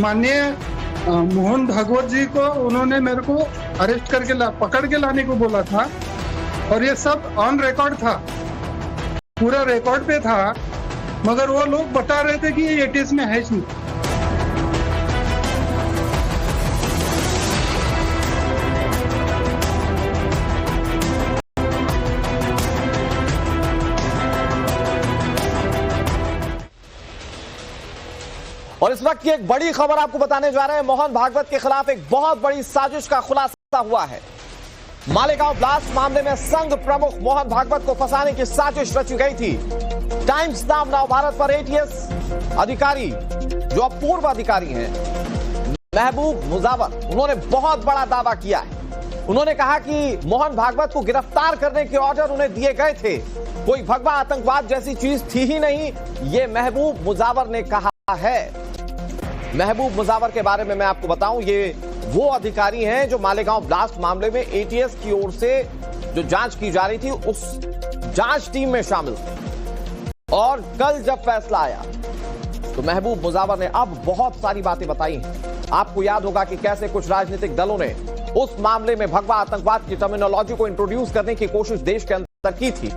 माननीय मोहन भागवत जी को उन्होंने मेरे को अरेस्ट करके पकड़ के लाने को बोला था और ये सब ऑन रिकॉर्ड था, पूरा रिकॉर्ड पे था, मगर वो लोग बता रहे थे कि ये एटीएस में है ही नहीं। और इस वक्त की एक बड़ी खबर आपको बताने जा रहे हैं। मोहन भागवत के खिलाफ एक बहुत बड़ी साजिश का खुलासा हुआ है। मालेगांव ब्लास्ट मामले में संघ प्रमुख मोहन भागवत को फंसाने की साजिश रची गई थी। टाइम्स नाम नव भारत पर एटीएस अधिकारी, जो अब पूर्व अधिकारी हैं, महबूब मुजावर, उन्होंने बहुत बड़ा दावा किया है। उन्होंने कहा कि मोहन भागवत को गिरफ्तार करने के ऑर्डर उन्हें दिए गए थे, कोई भगवा आतंकवाद जैसी चीज थी ही नहीं, ये महबूब मुजावर ने कहा है। महबूब मुजावर के बारे में मैं आपको बताऊं, ये वो अधिकारी हैं जो मालेगांव ब्लास्ट मामले में एटीएस की ओर से जो जांच की जा रही थी उस जांच टीम में शामिल थे। और कल जब फैसला आया तो महबूब मुजावर ने अब बहुत सारी बातें बताई हैं। आपको याद होगा कि कैसे कुछ राजनीतिक दलों ने उस मामले में भगवा आतंकवाद की टर्मिनोलॉजी को इंट्रोड्यूस करने की कोशिश देश के अंदर की थी।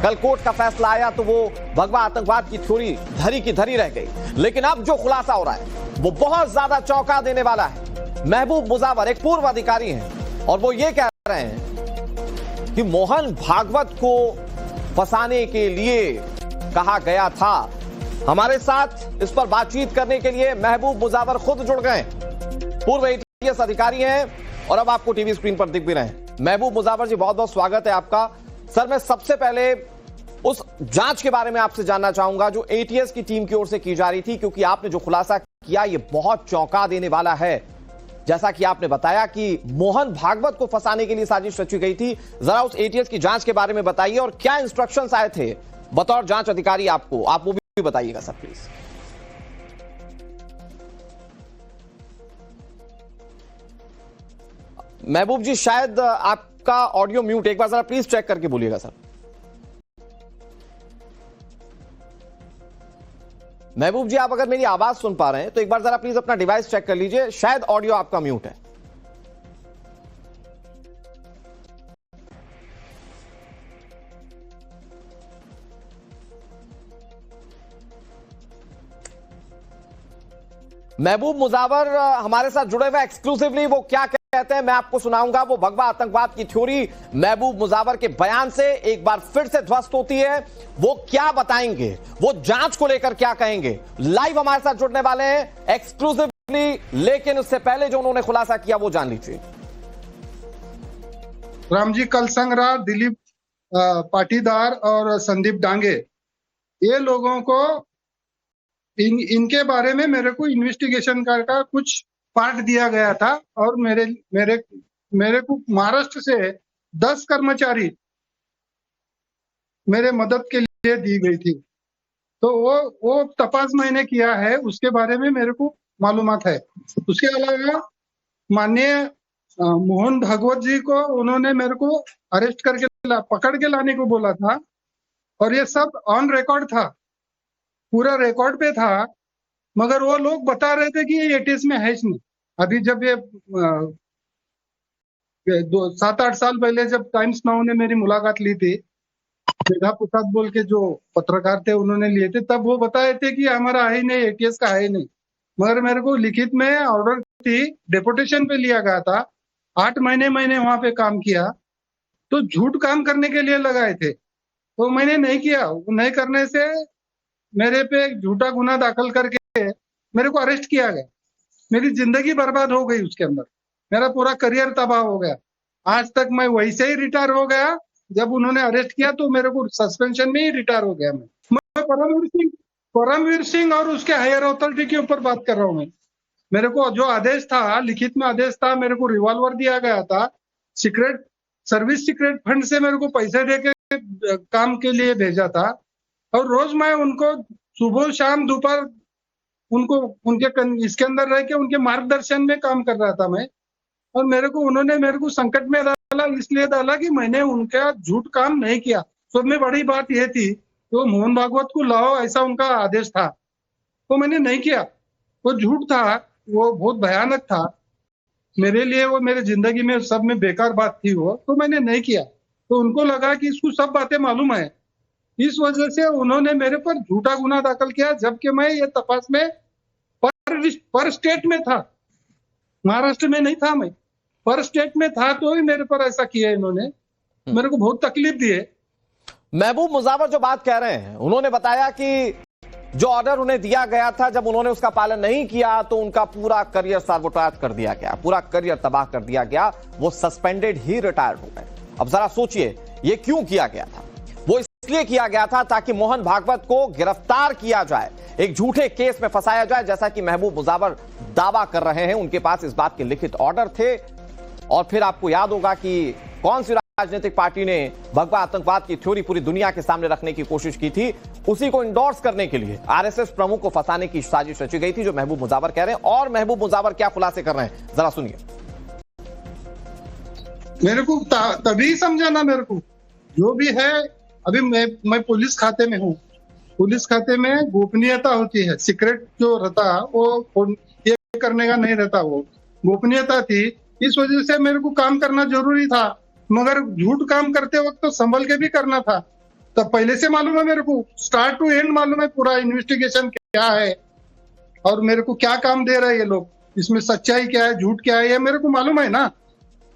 कल कोर्ट का फैसला आया तो वो भगवा आतंकवाद की थ्योरी धरी की धरी रह गई। लेकिन अब जो खुलासा हो रहा है वो बहुत ज्यादा चौंका देने वाला है। महबूब मुजावर एक पूर्व अधिकारी हैं और वो ये कह रहे हैं कि मोहन भागवत को फंसाने के लिए कहा गया था। हमारे साथ इस पर बातचीत करने के लिए महबूब मुजावर खुद जुड़ गए। पूर्व एटीएस अधिकारी हैं और अब आपको टीवी स्क्रीन पर दिख भी रहे हैं। महबूब मुजावर जी, बहुत बहुत स्वागत है आपका। सर, मैं सबसे पहले उस जांच के बारे में आपसे जानना चाहूंगा जो एटीएस की टीम की ओर से की जा रही थी, क्योंकि आपने जो खुलासा किया ये बहुत चौंका देने वाला है। जैसा कि आपने बताया कि मोहन भागवत को फंसाने के लिए साजिश रची गई थी। जरा उस एटीएस की जांच के बारे में बताइए और क्या इंस्ट्रक्शंस आए थे बतौर जांच अधिकारी आपको, आप वो भी बताइएगा सर प्लीज। महबूब जी, शायद आपका ऑडियो म्यूट, एक बार जरा प्लीज चेक करके बोलिएगा सर। महबूब जी, आप अगर मेरी आवाज सुन पा रहे हैं तो एक बार जरा प्लीज अपना डिवाइस चेक कर लीजिए, शायद ऑडियो आपका म्यूट है। महबूब मुजावर हमारे साथ जुड़े हुए एक्सक्लूसिवली, वो क्या कहते हैं मैं आपको सुनाऊंगा। वो भगवा आतंकवाद की थ्योरी महबूब मुजावर के बयान से एक बार फिर से ध्वस्त होती है। वो क्या बताएंगे, वो जांच को लेकर क्या कहेंगे, लाइव हमारे साथ जुड़ने वाले हैं एक्सक्लूसिवली। लेकिन उससे पहले जो उन्होंने खुलासा किया वो जान लीजिए। रामजी कलसंगरा, दिलीप पाटीदार और संदीप डांगे, ये लोगों को इनके बारे में मेरे को इन्वेस्टिगेशन का कुछ पार्ट दिया गया था और मेरे को महाराष्ट्र से 10 कर्मचारी मेरे मदद के लिए दी गई थी। तो वो तपास मैंने किया है, उसके बारे में मेरे को मालूमात है। उसके अलावा माननीय मोहन भागवत जी को उन्होंने मेरे को अरेस्ट करके पकड़ के लाने को बोला था और ये सब ऑन रिकॉर्ड था, पूरा रिकॉर्ड पे था, मगर वो लोग बता रहे थे कि ये एटीएस में है ही नहीं। अभी जब ये 7-8 साल पहले जब टाइम्स नाउ ने मेरी मुलाकात ली थी, मेधा प्रसाद बोल के जो पत्रकार थे उन्होंने लिए थे, तब वो बताए थे कि हमारा है ही नहीं, एटीएस का है ही नहीं। मगर मेरे को लिखित में ऑर्डर थी, डेपुटेशन पे लिया गया था। 8 महीने मैंने वहां पे काम किया, तो झूठ काम करने के लिए लगाए थे, तो मैंने नहीं किया। नहीं करने से मेरे पे एक झूठा गुना दाखिल करके मेरे को अरेस्ट किया गया। मेरी जिंदगी बर्बाद हो गई, उसके अंदर मेरा पूरा करियर तबाह हो गया। आज तक मैं वैसे ही रिटायर हो गया। जब उन्होंने अरेस्ट किया तो मेरे को सस्पेंशन में ही रिटायर हो गया। मैं परमवीर सिंह और उसके हायर अथॉरिटी के ऊपर बात कर रहा हूँ। मैं मेरे को जो आदेश था, लिखित में आदेश था, मेरे को रिवॉल्वर दिया गया था, सीक्रेट सर्विस सीक्रेट फंड से मेरे को पैसे देके काम के लिए भेजा था और रोज मैं उनको सुबह शाम दोपहर उनको उनके इसके अंदर रह के उनके मार्गदर्शन में काम कर रहा था मैं। और उन्होंने मेरे को संकट में डाला, इसलिए डाला कि मैंने उनका झूठ काम नहीं किया। सब में बड़ी बात यह थी तो मोहन भागवत को लाओ, ऐसा उनका आदेश था, तो मैंने नहीं किया। वो झूठ था वो बहुत भयानक था मेरे लिए, वो मेरे जिंदगी में सब में बेकार बात थी वो, तो मैंने नहीं किया। तो उनको लगा कि इसको सब बातें मालूम है, इस वजह से उन्होंने मेरे पर झूठा गुना दाखिल किया, जबकि मैं ये तपास में पर स्टेट में था, महाराष्ट्र में नहीं था, मैं पर स्टेट में था, तो ही मेरे पर ऐसा किया इन्होंने, मेरे को बहुत तकलीफ दी है। महबूब मुजावर जो बात कह रहे हैं, उन्होंने बताया कि जो ऑर्डर उन्हें दिया गया था, जब उन्होंने उसका पालन नहीं किया तो उनका पूरा करियर सार्वटाज कर दिया गया, पूरा करियर तबाह कर दिया गया, वो सस्पेंडेड ही रिटायर्ड हो गए। अब जरा सोचिए ये क्यों किया गया था। वो इसलिए किया गया था ताकि मोहन भागवत को गिरफ्तार किया जाए, एक झूठे केस में फंसाया जाए, जैसा कि महबूब मुजावर दावा कर रहे हैं। उनके पास इस बात के लिखित ऑर्डर थे। और फिर आपको याद होगा कि कौन सी राजनीतिक पार्टी ने भगवा आतंकवाद की थ्योरी पूरी दुनिया के सामने रखने की कोशिश की थी, उसी को इंडोर्स करने के लिए आरएसएस प्रमुख को फंसाने की साजिश रची गई थी, जो महबूब मुजावर कह रहे हैं। और महबूब मुजावर क्या खुलासे कर रहे हैं, जरा सुनिए। मेरे को तभी समझा ना, मेरे को जो भी है, अभी मैं पुलिस खाते में हूँ, पुलिस खाते में गोपनीयता होती है, सीक्रेट जो रहता वो ये करने का नहीं रहता, वो गोपनीयता थी, इस वजह से मेरे को काम करना जरूरी था। मगर झूठ काम करते वक्त तो संभल के भी करना था। तो पहले से मालूम है मेरे को, स्टार्ट टू एंड मालूम है पूरा इन्वेस्टिगेशन क्या है और मेरे को क्या काम दे रहे हैं ये लोग, इसमें सच्चाई क्या है, झूठ क्या है, ये मेरे को मालूम है ना।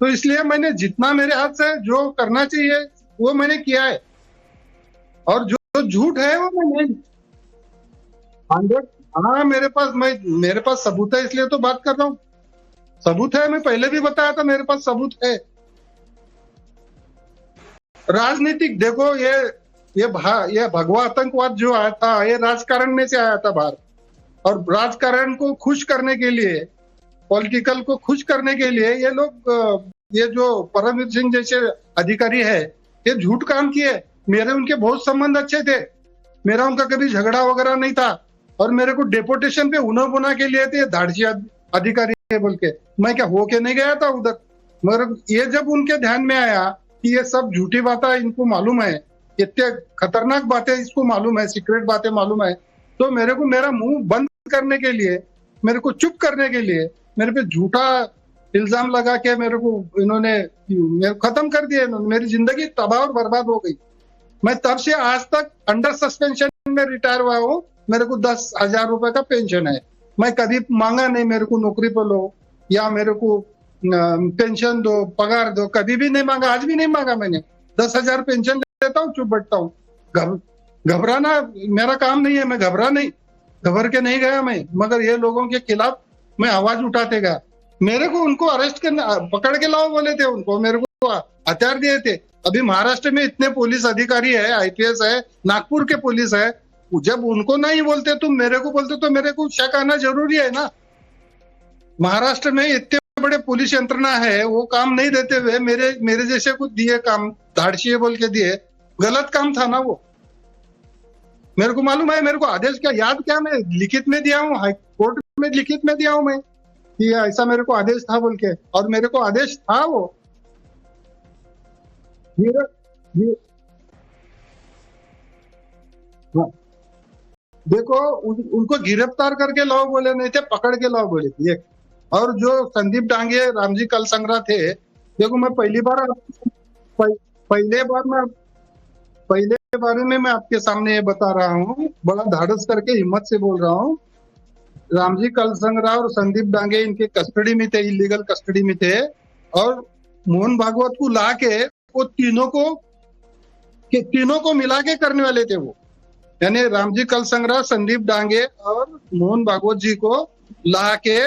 तो इसलिए मैंने जितना मेरे हाथ से जो करना चाहिए वो मैंने किया है, और जो झूठ है वो मैं नहीं। हाँ, मेरे पास सबूत है, इसलिए तो बात कर रहा हूँ। सबूत है, मैं पहले भी बताया था, मेरे पास सबूत है। राजनीतिक देखो, ये भगवा आतंकवाद जो आया था, ये राजकारण में से आया था बाहर, और राजकारण को खुश करने के लिए, पॉलिटिकल को खुश करने के लिए ये लोग, ये जो परमवीर सिंह जैसे अधिकारी है, ये झूठ काम किए। मेरे उनके बहुत संबंध अच्छे थे, मेरा उनका कभी झगड़ा वगैरह नहीं था, और मेरे को डेपोटेशन पे उन्हों बुना के लिए थे, धाड़सी अधिकारी है बोल के, मैं क्या हो के नहीं गया था उधर। मगर ये जब उनके ध्यान में आया कि ये सब झूठी बातें इनको मालूम है, इतने खतरनाक बातें इसको मालूम है, सीक्रेट बातें मालूम है, तो मेरे को मेरा मुंह बंद करने के लिए, मेरे को चुप करने के लिए, मेरे पे झूठा इल्जाम लगा के मेरे को इन्होंने खत्म कर दिया। इन्होंने मेरी जिंदगी तबाह और बर्बाद हो गई। मैं तब से आज तक अंडर सस्पेंशन में रिटायर हुआ हूँ। मेरे को 10,000 रुपए का पेंशन है। मैं कभी मांगा नहीं मेरे को नौकरी पर लो या मेरे को पेंशन दो, पगार दो, कभी भी नहीं मांगा, आज भी नहीं मांगा मैंने। 10,000 पेंशन लेता हूँ, चुप बैठता हूँ। घबराना मेरा काम नहीं है, मैं घबर के नहीं गया मैं, मगर ये लोगों के खिलाफ मैं आवाज उठाते गया। मेरे को उनको अरेस्ट करना, पकड़ के लाओ बोले थे उनको, मेरे को हथियार दिए थे। अभी महाराष्ट्र में इतने पुलिस अधिकारी है, आईपीएस है, नागपुर के पुलिस है, जब उनको नहीं बोलते तुम मेरे को बोलते, तो मेरे को शक आना जरूरी है ना। महाराष्ट्र में इतने बड़े पुलिस यंत्रणा है, वो काम नहीं देते हुए मेरे जैसे कुछ दिए काम, धाड़सी बोल के दिए, गलत काम था ना वो। मेरे को मालूम है, मेरे को आदेश क्या याद, क्या मैं लिखित में दिया हूँ, हाई कोर्ट में लिखित में दिया हूँ मैं कि ऐसा मेरे को आदेश था बोल के, और मेरे को आदेश था वो। देखो उनको गिरफ्तार करके लाओ बोले नहीं थे, पकड़ के लाओ बोले थे। और जो संदीप डांगे, रामजी कलसंगरा थे, देखो मैं पहले बारे में मैं आपके सामने ये बता रहा हूँ, बड़ा धाड़स करके हिम्मत से बोल रहा हूँ। रामजी कलसंगरा और संदीप डांगे इनके कस्टडी में थे, इलीगल कस्टडी में थे, और मोहन भागवत को ला के वो तीनों को मिला के करने वाले थे वो, यानी रामजी कलसंगरा, संदीप डांगे और मोहन भागवत जी को ला के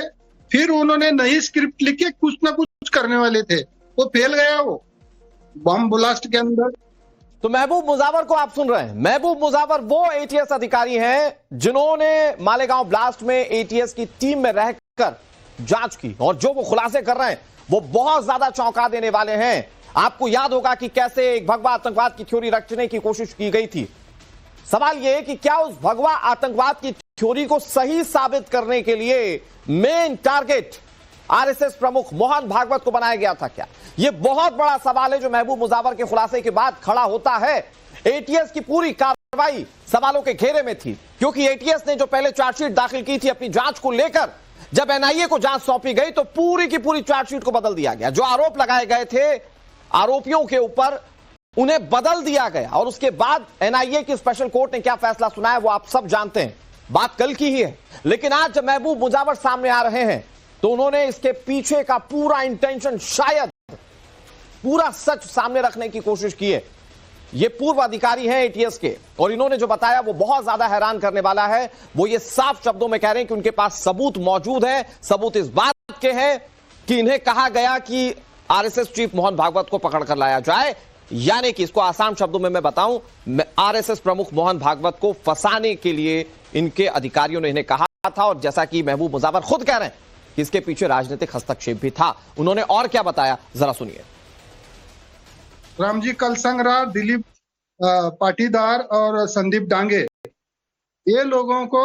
फिर उन्होंने नई स्क्रिप्ट लिख के कुछ ना कुछ करने वाले थे। वो फेल गया, वो बम ब्लास्ट के अंदर। तो महबूब मुजावर को आप सुन रहे हैं। महबूब मुजावर वो एटीएस अधिकारी हैं जिन्होंने मालेगांव ब्लास्ट में एटीएस की टीम में रहकर जांच की, और जो वो खुलासे कर रहे हैं वो बहुत ज्यादा चौंका देने वाले हैं। आपको याद होगा कि कैसे एक भगवा आतंकवाद की थ्योरी रचने की कोशिश की गई थी। सवाल यह है कि क्या उस भगवा आतंकवाद की थ्योरी को सही साबित करने के लिए मेन टारगेट आरएसएस प्रमुख मोहन भागवत को बनाया गया था क्या? यह बहुत बड़ा सवाल है जो महबूब मुजावर के खुलासे के बाद खड़ा होता है। एटीएस की पूरी कार्रवाई सवालों के घेरे में थी, क्योंकि एटीएस ने जो पहले चार्जशीट दाखिल की थी अपनी जांच को लेकर, जब एनआईए को जांच सौंपी गई तो पूरी की पूरी चार्जशीट को बदल दिया गया। जो आरोप लगाए गए थे आरोपियों के ऊपर उन्हें बदल दिया गया और उसके बाद एनआईए की स्पेशल कोर्ट ने क्या फैसला सुनाया वो आप सब जानते हैं। बात कल की ही है, लेकिन आज जब महबूब मुजावर सामने आ रहे हैं तो उन्होंने इसके पीछे का पूरा इंटेंशन, शायद पूरा सच सामने रखने की कोशिश की है। ये पूर्व अधिकारी हैं एटीएस के और इन्होंने जो बताया वो बहुत ज्यादा हैरान करने वाला है। वो ये साफ शब्दों में कह रहे हैं कि उनके पास सबूत मौजूद है। सबूत इस बात के हैं कि इन्हें कहा गया कि आरएसएस चीफ मोहन भागवत को पकड़ कर लाया जाए, यानी कि इसको आसान शब्दों में मैं बताऊं, आरएसएस प्रमुख मोहन भागवत को फंसाने के लिए इनके अधिकारियों ने इन्हें कहा था। और जैसा कि महबूब मुजावर खुद कह रहे हैं कि इसके पीछे राजनीतिक हस्तक्षेप भी था। उन्होंने और क्या बताया, जरा सुनिए। रामजी कलसंगरा, दिलीप पाटीदार और संदीप डांगे, ये लोगों को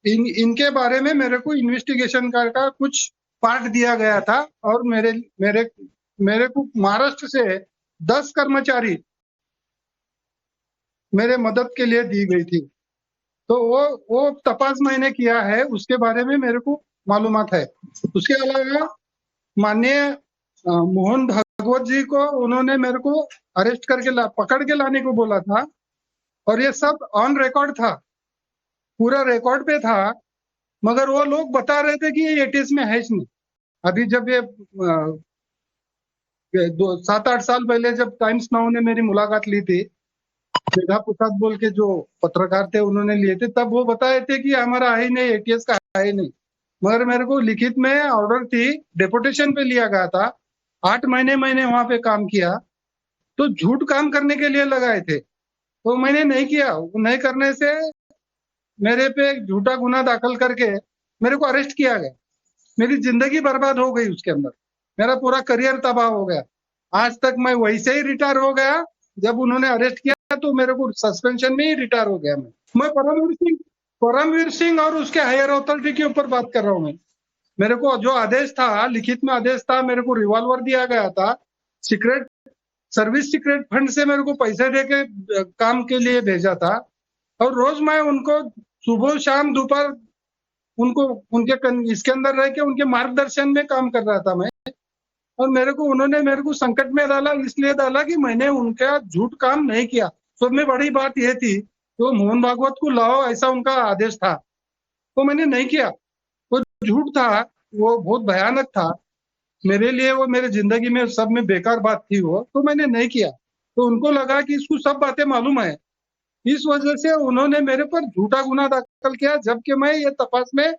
इनके बारे में मेरे को इन्वेस्टिगेशन का कुछ पार्ट दिया गया था और मेरे को महाराष्ट्र से 10 कर्मचारी मेरे मदद के लिए दी गई थी। तो वो तपास मैंने किया है, उसके बारे में मेरे को मालूमात है। उसके अलावा माननीय मोहन भागवत जी को उन्होंने मेरे को अरेस्ट करके पकड़ के लाने को बोला था और ये सब ऑन रिकॉर्ड था, पूरा रिकॉर्ड पे था। मगर वो लोग बता रहे थे कि ये एटीएस में है नहीं। अभी जब ये 7-8 साल पहले जब टाइम्स नाउ ने मेरी मुलाकात ली थी, मेधा प्रसाद बोल के जो पत्रकार थे उन्होंने लिए थे, तब वो बताए थे कि हमारा है नहीं, एटीएस का है नहीं। मगर मेरे को लिखित में ऑर्डर थी, डेपुटेशन पे लिया गया था। 8 महीने मैंने वहां पे काम किया, तो झूठ काम करने के लिए लगाए थे, तो मैंने नहीं किया। नहीं करने से मेरे पे एक झूठा गुना दाखिल करके मेरे को अरेस्ट किया गया। मेरी जिंदगी बर्बाद हो गई, उसके अंदर मेरा पूरा करियर तबाह हो गया। आज तक मैं वैसे ही रिटायर हो गया। जब उन्होंने अरेस्ट किया तो मेरे को सस्पेंशन में ही रिटायर हो गया। मैं परमवीर सिंह और उसके हायर अथॉरिटी के ऊपर बात कर रहा हूँ। मैं मेरे को जो आदेश था, लिखित में आदेश था, मेरे को रिवॉल्वर दिया गया था, सीक्रेट सर्विस सीक्रेट फंड से मेरे को पैसे दे के काम के लिए भेजा था और रोज मैं उनको सुबह शाम दोपहर उनको उनके इसके अंदर रह के उनके मार्गदर्शन में काम कर रहा था मैं। और उन्होंने मेरे को संकट में डाला, इसलिए डाला कि मैंने उनका झूठ काम नहीं किया। सब में बड़ी बात यह थी तो मोहन भागवत को लाओ, ऐसा उनका आदेश था, तो मैंने नहीं किया। वो झूठ था, वो बहुत भयानक था मेरे लिए, वो मेरे जिंदगी में सब में बेकार बात थी वो, तो मैंने नहीं किया। तो उनको लगा कि इसको सब बातें मालूम है, इस वजह से उन्होंने मेरे पर झूठा गुना दाखिल किया, जबकि मैं ये तपास में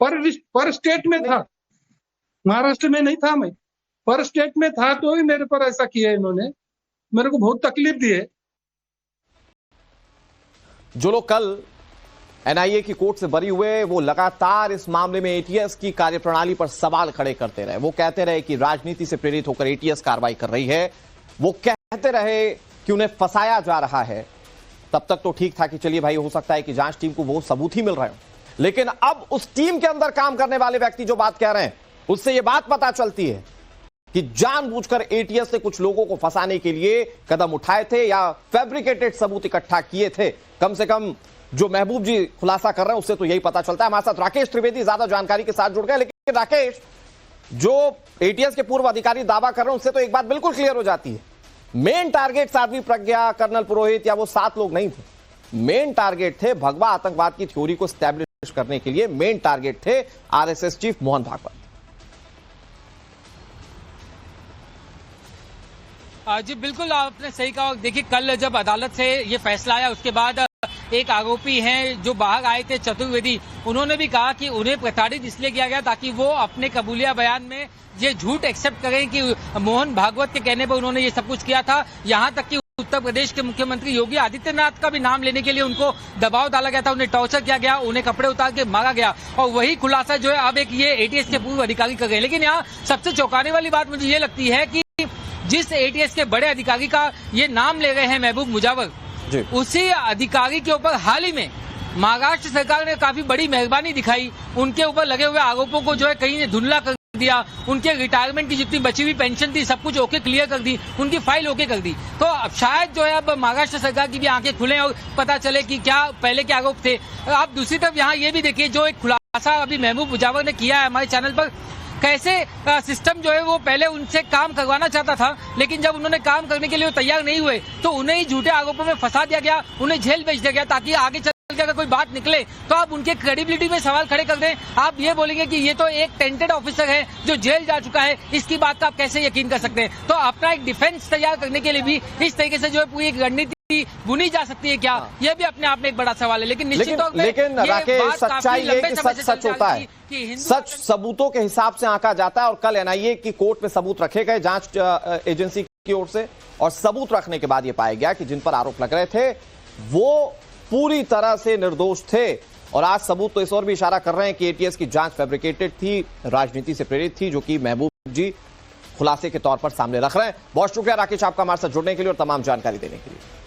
पर स्टेट में था, महाराष्ट्र में नहीं था, मैं पर स्टेट में था, तो ही मेरे पर ऐसा किया इन्होंने। मेरे को बहुत तकलीफ दी है। जो लोग कल एनआईए की कोर्ट से बरी हुए वो लगातार इस मामले में एटीएस की कार्यप्रणाली पर सवाल खड़े करते रहे। वो कहते रहे कि राजनीति से प्रेरित होकर एटीएस कार्रवाई कर रही है। वो कहते रहे कि उन्हें फंसाया जा रहा है। तब तक तो ठीक था कि चलिए भाई, हो सकता है कि जांच टीम को वो सबूत ही मिल रहे हो, लेकिन अब उस टीम के अंदर काम करने वाले व्यक्ति जो बात कह रहे हैं उससे यह बात पता चलती है कि जानबूझकर एटीएस ने कुछ लोगों को फंसाने के लिए कदम उठाए थे या फैब्रिकेटेड सबूत इकट्ठा किए थे। कम से कम जो महबूब जी खुलासा कर रहे हैं उससे तो यही पता चलता है। हमारे साथ राकेश त्रिवेदी ज्यादा जानकारी के साथ जुड़ गए। लेकिन राकेश, जो एटीएस के पूर्व अधिकारी दावा कर रहे हैं उससे तो एक बात बिल्कुल क्लियर हो जाती है, main target Sadhvi Pragya, colonel पुरोहित या वो 7 लोग नहीं थे। मेन टारगेट थे भगवा आतंकवाद की थ्योरी को स्टैब्लिश करने के लिए, मेन टारगेट थे आरएसएस चीफ मोहन भागवत। जी बिल्कुल, आपने सही कहा। देखिए, कल जब अदालत से ये फैसला आया उसके बाद एक आरोपी हैं जो बाहर आए थे, चतुर्वेदी, उन्होंने भी कहा कि उन्हें प्रताड़ित इसलिए किया गया ताकि वो अपने कबूलिया बयान में ये झूठ एक्सेप्ट करें कि मोहन भागवत के कहने पर उन्होंने ये सब कुछ किया था। यहाँ तक कि उत्तर प्रदेश के मुख्यमंत्री योगी आदित्यनाथ का भी नाम लेने के लिए उनको दबाव डाला गया था, उन्हें टॉर्चर किया गया, उन्हें कपड़े उतार के मारा गया। और वही खुलासा जो है अब एक ये एटीएस के पूर्व अधिकारी कर गए। लेकिन यहाँ सबसे चौंकाने वाली बात मुझे ये लगती है कि जिस एटीएस के बड़े अधिकारी का ये नाम ले रहे हैं महबूब मुजावर, उसी अधिकारी के ऊपर हाल ही में महाराष्ट्र सरकार ने काफी बड़ी मेहरबानी दिखाई। उनके ऊपर लगे हुए आरोपों को जो है कहीं ने धुंधला कर दिया, उनके रिटायरमेंट की जितनी बची हुई पेंशन थी सब कुछ ओके क्लियर कर दी, उनकी फाइल ओके कर दी। तो अब शायद जो है अब महाराष्ट्र सरकार की भी आंखें खुले और पता चले कि क्या पहले के आरोप थे। आप दूसरी तरफ यहाँ ये भी देखिए, जो एक खुलासा खुलासा अभी महबूब मुजावर ने किया है हमारे चैनल पर। कैसे सिस्टम जो है वो पहले उनसे काम करवाना चाहता था, लेकिन जब उन्होंने काम करने के लिए वो तैयार नहीं हुए तो उन्हें ही झूठे आरोपों में फंसा दिया गया, उन्हें जेल भेज दिया गया, ताकि आगे चल के अगर कोई बात निकले तो आप उनके क्रेडिबिलिटी में सवाल खड़े कर दें। आप ये बोलेंगे कि ये तो एक टेंटेड ऑफिसर है जो जेल जा चुका है, इसकी बात का आप कैसे यकीन कर सकते हैं? तो अपना एक डिफेंस तैयार करने के लिए भी इस तरीके से जो है पूरी एक रणनीति बुनी जा सकती है क्या? ये भी अपने आप में एक बड़ा सवाल है। लेकिन निश्चित तौर पे लेकिन राकेश, सच्चाई ये कि सच सच होता है, सच सबूतों के हिसाब से आंका जाता है। और कल एनआईए की कोर्ट में सबूत रखे गए जांच एजेंसी की ओर से, और सबूत रखने के बाद ये पाया गया कि जिन पर आरोप लग रहे थे वो पूरी तरह से निर्दोष थे। और आज सबूत तो इस ओर भी इशारा कर रहे हैं कि एटीएस की जांच फैब्रिकेटेड थी, राजनीति से प्रेरित थी, जो कि महबूब जी खुलासे के तौर पर सामने रख रहे हैं। बहुत शुक्रिया राकेश आपका हमारे साथ जुड़ने के लिए और तमाम जानकारी देने के लिए।